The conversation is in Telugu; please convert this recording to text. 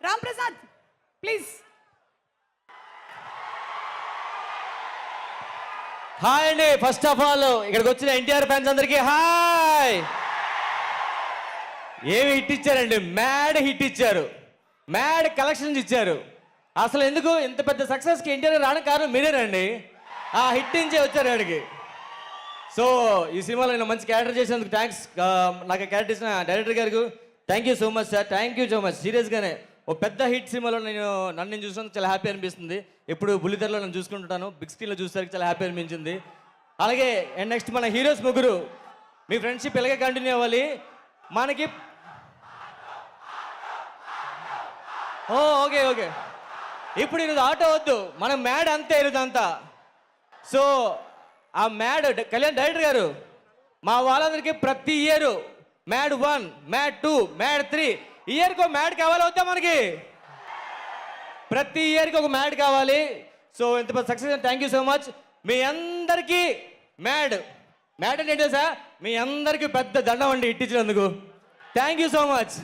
రామ్ ప్రసాద్ ప్లీజ్. హాయ్ అండి. ఫస్ట్ ఆఫ్ ఆల్ ఇక్కడికి వచ్చిన ఎన్టీఆర్ ఫ్యాన్స్ అందరికీ హాయ్. ఏమి హిట్ ఇచ్చారండి, మ్యాడ్ హిట్ ఇచ్చారు, మ్యాడ్ కలెక్షన్స్ ఇచ్చారు. అసలు ఎందుకు ఇంత పెద్ద సక్సెస్కి ఎన్టీఆర్ రావడం కారణం మీరేనండి. ఆ హిట్ నుంచే వచ్చారు ఆడికి. సో ఈ సినిమాలో నేను మంచి క్యారెక్టర్ చేసినందుకు థ్యాంక్స్. నాకు క్యారెక్టర్ ఇచ్చిన డైరెక్టర్ గారికి thank you so much sir, thank you so much. సీరియస్గానే ఓ పెద్ద హిట్ సినిమాలో నన్ను చూసినందుకు చాలా హ్యాపీ అనిపిస్తుంది. ఎప్పుడు బుల్లితెరలో నేను చూసుకుంటుంటాను, బిగ్ స్క్రీన్లో చూసేసరికి చాలా హ్యాపీ అనిపించింది. అలాగే అండ్ నెక్స్ట్ మన హీరోస్ ముగ్గురు మీ ఫ్రెండ్షిప్ ఇలాగే కంటిన్యూ అవ్వాలి మనకి. ఓకే ఓకే, ఇప్పుడు ఈరోజు ఆటో వద్దు, మనం మ్యాడ్ అంతే ఈరోజు అంతా. సో ఆ మ్యాడ్ కళ్యాణ్ డైరెక్టర్ గారు మా వాళ్ళందరికీ ప్రతి ఇయర్ మ్యాడ్ 1, మ్యాడ్ 2, మ్యాడ్ 3 ఇయర్కి ఒక మ్యాడ్ కావాలి అవుతా మనకి. ప్రతి ఇయర్కి ఒక మ్యాడ్ కావాలి. సో ఇంత పెద్ద success thank you so much. మీ అందరికీ మ్యాడ్ మ్యాడ్ అంటే ఏంటో సార్, మీ అందరికీ పెద్ద దండం అండి ఇట్టించినందుకు. Thank you so much.